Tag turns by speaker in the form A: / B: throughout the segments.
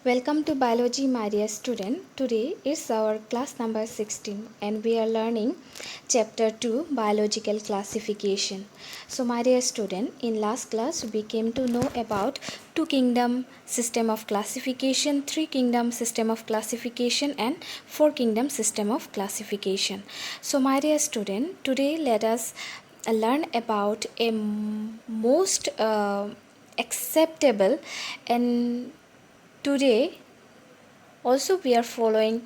A: Welcome to Biology, my dear student. Today is our class number 16 and we are learning chapter 2 biological classification. So my dear student, in last class we came to know about two kingdom system of classification, three kingdom system of classification and four kingdom system of classification. So my dear student, today let us learn about a most acceptable and today also we are following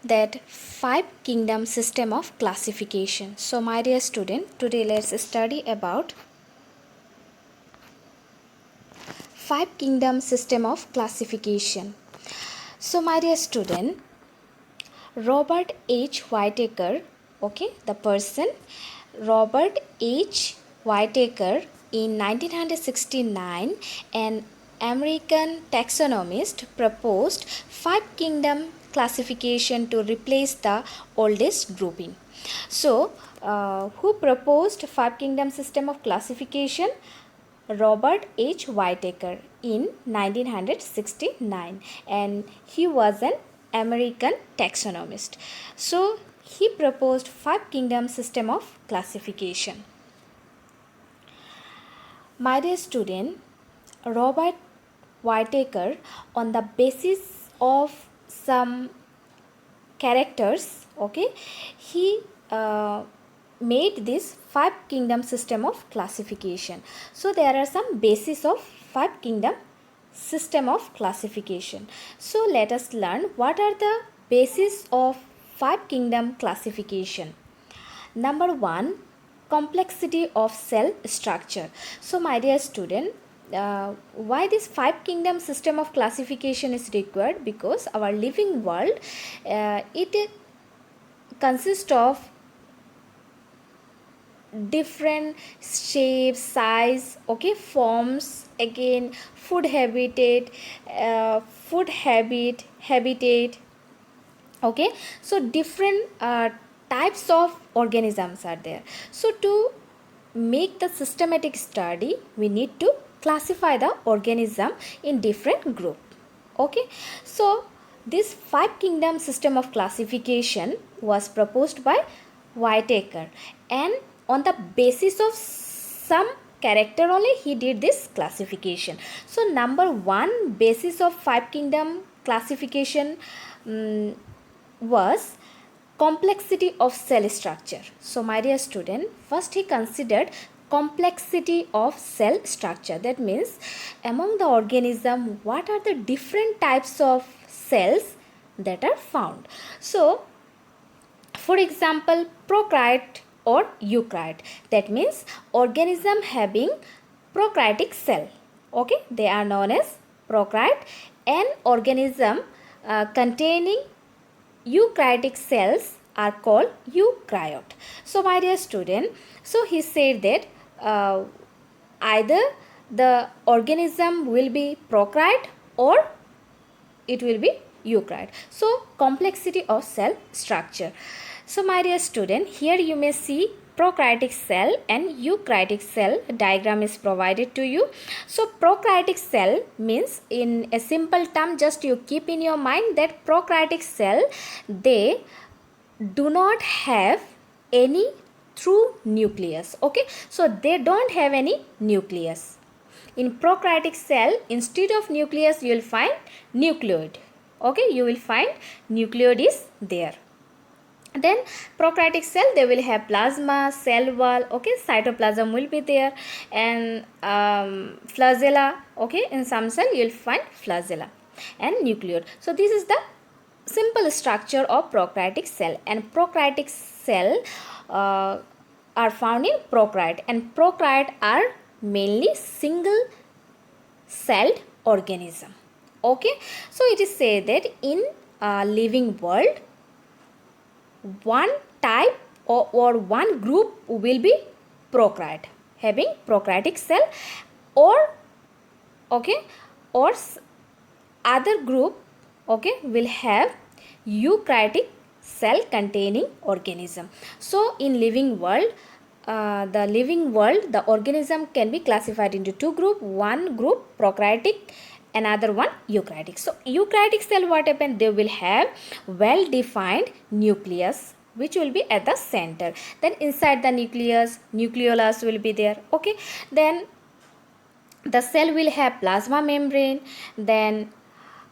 A: that five kingdom system of classification. So my dear student, today let's study about five kingdom system of classification. So my dear student, Robert H. Whitaker, the person Robert H. Whitaker in 1969, an American taxonomist, proposed five kingdom classification to replace the oldest grouping. So, who proposed five kingdom system of classification? Robert H. Whitaker in 1969, and he was an American taxonomist. So he proposed five kingdom system of classification. My dear student, Robert Whitaker, on the basis of some characters, he made this five kingdom system of classification. So there are some basis of five kingdom system of classification. So let us learn what are the basis of five kingdom classification. Number one, complexity of cell structure. So my dear student, why this five kingdom system of classification is required? Because our living world it consists of different shapes, size, forms, again food habitat, so different types of organisms are there. So to make the systematic study, we need to classify the organism in different group. So this five kingdom system of classification was proposed by Whitaker, and on the basis of some character only he did this classification. So number one basis of five kingdom classification was complexity of cell structure. So my dear student, first he considered complexity of cell structure. That means among the organism, what are the different types of cells that are found. So for example, prokaryote or eukaryote, that means organism having prokaryotic cell, they are known as prokaryote, and organism containing eukaryotic cells are called eukaryote. So my dear student, so he said that either the organism will be prokaryote or it will be eukaryote. So complexity of cell structure. So my dear student, here you may see prokaryotic cell and eukaryotic cell diagram is provided to you. So prokaryotic cell means, in a simple term, just you keep in your mind that prokaryotic cell, they do not have any true nucleus. So they don't have any nucleus. In prokaryotic cell, instead of nucleus you will find nucleoid. You will find nucleoid is there. Then prokaryotic cell, they will have plasma, cell wall, cytoplasm will be there, and flagella, in some cell you will find flagella and nucleoid. So this is the simple structure of prokaryotic cell, and prokaryotic cell are found in prokaryote, and prokaryote are mainly single celled organism. So it is said that in living world, one type or one group will be prokaryote, having prokaryotic cell, or other group will have eukaryotic cell containing organism. So in living world, the organism can be classified into two group. One group prokaryotic another one eukaryotic. So eukaryotic cell, what happen, they will have well defined nucleus which will be at the center. Then inside the nucleus, nucleolus will be there. Okay, then the cell will have plasma membrane, then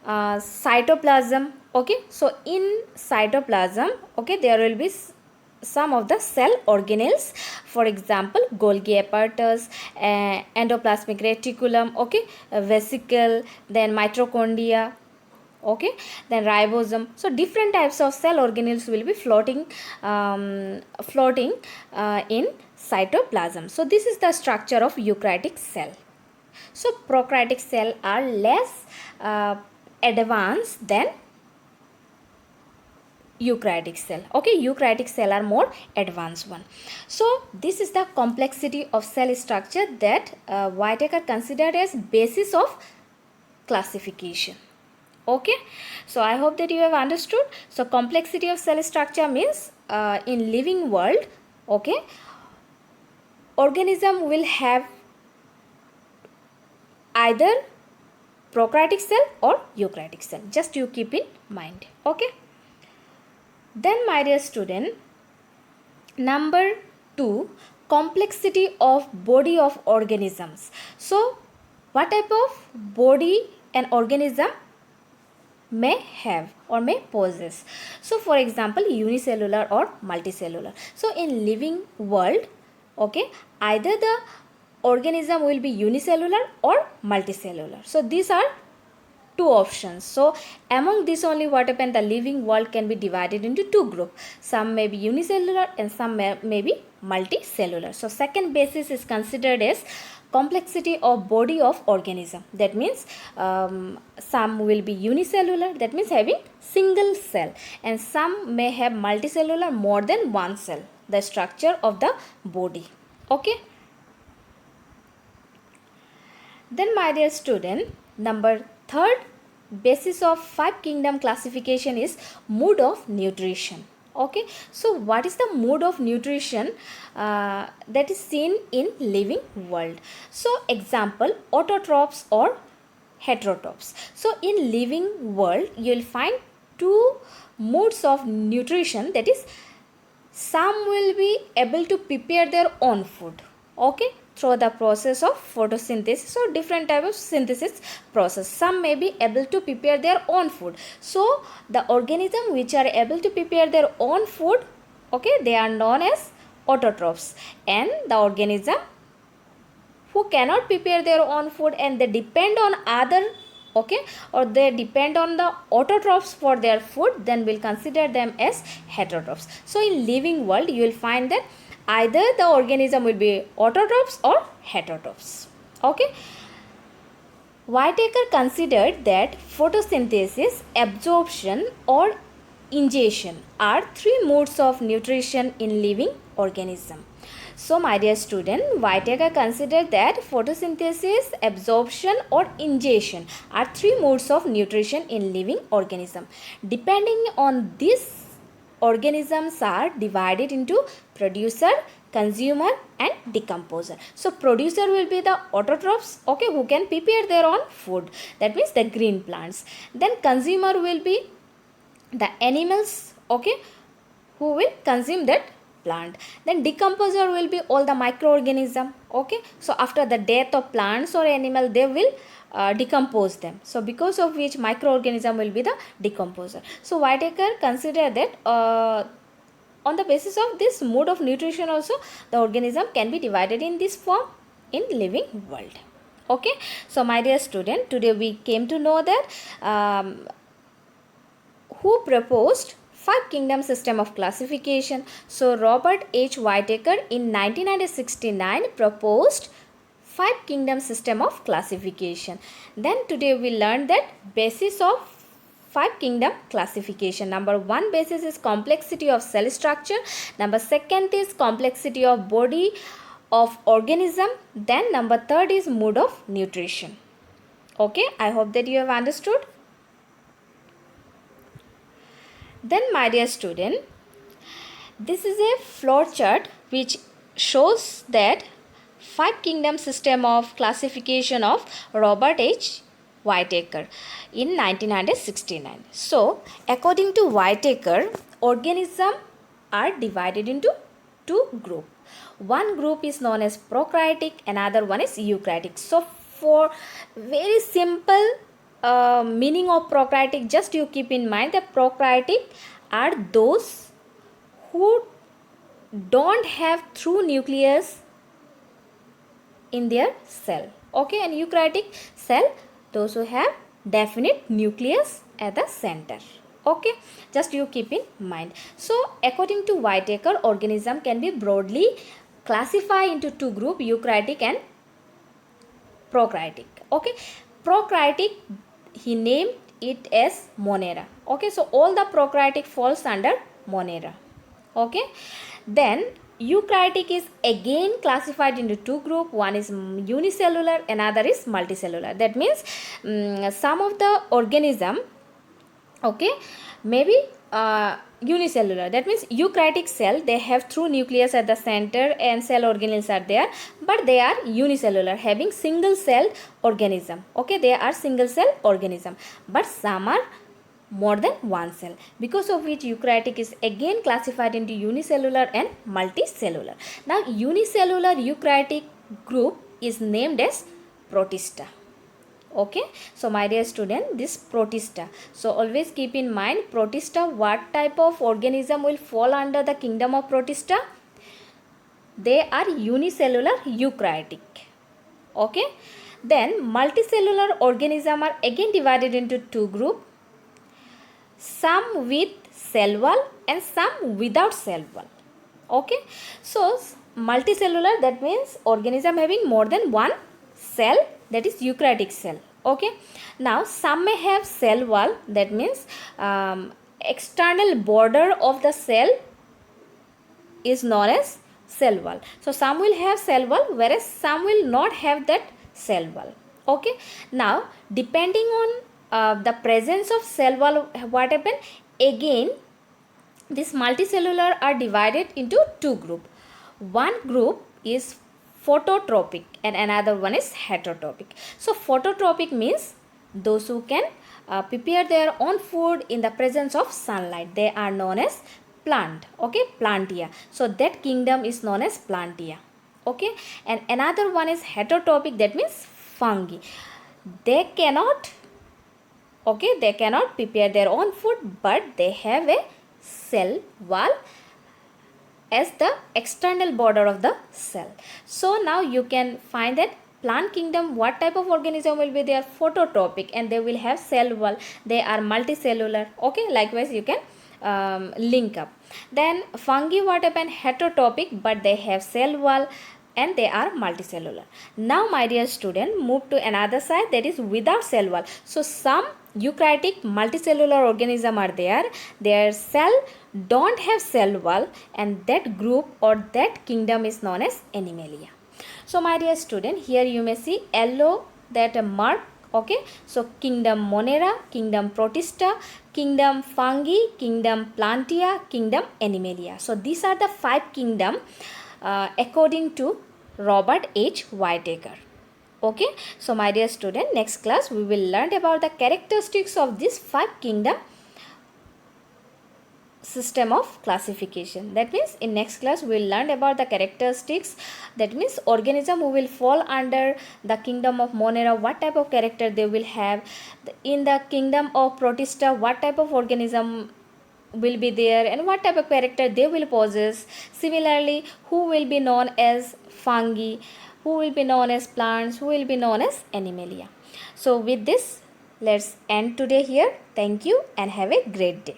A: cytoplasm. Okay, so in cytoplasm, okay, there will be some of the cell organelles, for example Golgi apparatus, endoplasmic reticulum, okay, vesicle, then mitochondria, okay, then ribosome. So different types of cell organelles will be floating in cytoplasm. So this is the structure of eukaryotic cell. So prokaryotic cell are less advanced than eukaryotic cell. Okay, eukaryotic cell are more advanced one. So this is the complexity of cell structure that Whitaker considered as basis of classification. Okay, so I hope that you have understood. So complexity of cell structure means in living world, okay, organism will have either prokaryotic cell or eukaryotic cell. Just you keep in mind. Okay. Then my dear student, number 2, complexity of body of organisms. So what type of body an organism may have or may possess? So for example unicellular or multicellular. So in living world, okay, either the organism will be unicellular or multicellular. So these are two options. So among this only what happen, the living world can be divided into two groups. Some may be unicellular and some may be multicellular. So second basis is considered as complexity of body of organism. That means some will be unicellular, that means having single cell, and some may have multicellular, more than one cell, the structure of the body. Okay. Then my dear student, number 3rd basis of 5 kingdom classification is mode of nutrition. Okay, so what is the mode of nutrition that is seen in living world? So example, autotrophs or heterotrophs. So in living world you will find two modes of nutrition, that is some will be able to prepare their own food, okay, through the process of photosynthesis or different type of synthesis process. Some may be able to prepare their own food. So the organism which are able to prepare their own food, okay, they are known as autotrophs. And the organism who cannot prepare their own food and they depend on other, okay, or they depend on the autotrophs for their food, then we'll consider them as heterotrophs. So in living world you will find that either the organism will be autotrophs or heterotrophs. Okay. Whitaker considered that photosynthesis, absorption or ingestion are 3 modes of nutrition in living organism. So my dear student, Whitaker considered that photosynthesis, absorption or ingestion are 3 modes of nutrition in living organism. Depending on this, organisms are divided into producer, consumer and decomposer. So producer will be the autotrophs, okay, who can prepare their own food, that means the green plants. Then consumer will be the animals, okay, who will consume that plant. Then decomposer will be all the microorganism, okay, so after the death of plants or animal they will decompose them. So because of which microorganism will be the decomposer. So Whitaker considered that on the basis of this mode of nutrition also the organism can be divided in this form in living world. Okay, so my dear student, today we came to know that who proposed 5 kingdom system of classification. So Robert H. Whitaker in 1969 proposed 5 kingdom system of classification. Then today we learned that basis of 5 kingdom classification. Number 1 basis is complexity of cell structure. Number 2nd is complexity of body of organism. Then number 3rd is mode of nutrition. Okay, I hope that you have understood. Then my dear student, this is a flow chart which shows that 5 kingdom system of classification of Robert H. Whitaker in 1969. So, according to Whitaker, organisms are divided into two groups. One group is known as prokaryotic, another one is eukaryotic. So, for very simple meaning of prokaryotic, just you keep in mind that prokaryotic are those who don't have through nucleus in their cell. Okay, and eukaryotic cell, those who have definite nucleus at the center. Okay, just you keep in mind. So according to Whitaker, organism can be broadly classified into two groups, eukaryotic and prokaryotic. Okay, prokaryotic, he named it as Monera. Okay, so all the prokaryotic falls under Monera. Okay, then eukaryotic is again classified into two groups. One is unicellular, another is multicellular. That means some of the organism, okay, maybe unicellular. That means eukaryotic cell, they have through nucleus at the center and cell organelles are there, but they are unicellular, having single cell organism. Okay, they are single cell organism, but some are more than one cell, because of which eukaryotic is again classified into unicellular and multicellular. Now unicellular eukaryotic group is named as Protista. Okay, so my dear student, this Protista, so always keep in mind Protista, what type of organism will fall under the kingdom of Protista? They are unicellular eukaryotic. Okay, then multicellular organism are again divided into two groups, some with cell wall and some without cell wall. Okay, so multicellular, that means organism having more than one cell, that is eukaryotic cell. Okay, now some may have cell wall, that means external border of the cell is known as cell wall. So some will have cell wall, whereas some will not have that cell wall. Okay, now depending on the presence of cell wall, what happen? Again, this multicellular are divided into two groups. One group is phototropic and another one is heterotropic. So phototropic means those who can prepare their own food in the presence of sunlight. They are known as plant. Okay, plantia. So that kingdom is known as plantia. Okay, and another one is heterotropic, that means fungi. They cannot, okay, they cannot prepare their own food, but they have a cell wall as the external border of the cell. So now you can find that plant kingdom, what type of organism will be there? Phototropic, and they will have cell wall. They are multicellular. Okay, likewise you can link up. Then fungi, what happen? Heterotropic, but they have cell wall and they are multicellular. Now my dear student, move to another side, that is without cell wall. So some eukaryotic multicellular organism are there, their cell don't have cell wall, and that group or that kingdom is known as Animalia. So my dear student, here you may see yellow that mark. Okay, so kingdom Monera, kingdom Protista, kingdom Fungi, kingdom Plantia, kingdom Animalia. So these are the 5 kingdom according to Robert H. Whitaker. Okay, so my dear student, next class we will learn about the characteristics of this 5 kingdom system of classification. That means in next class we will learn about the characteristics, that means organism who will fall under the kingdom of Monera, what type of character they will have. In the kingdom of Protista, what type of organism will be there and what type of character they will possess. Similarly, who will be known as fungi, who will be known as plants, who will be known as Animalia. So with this, let's end today here. Thank you and have a great day.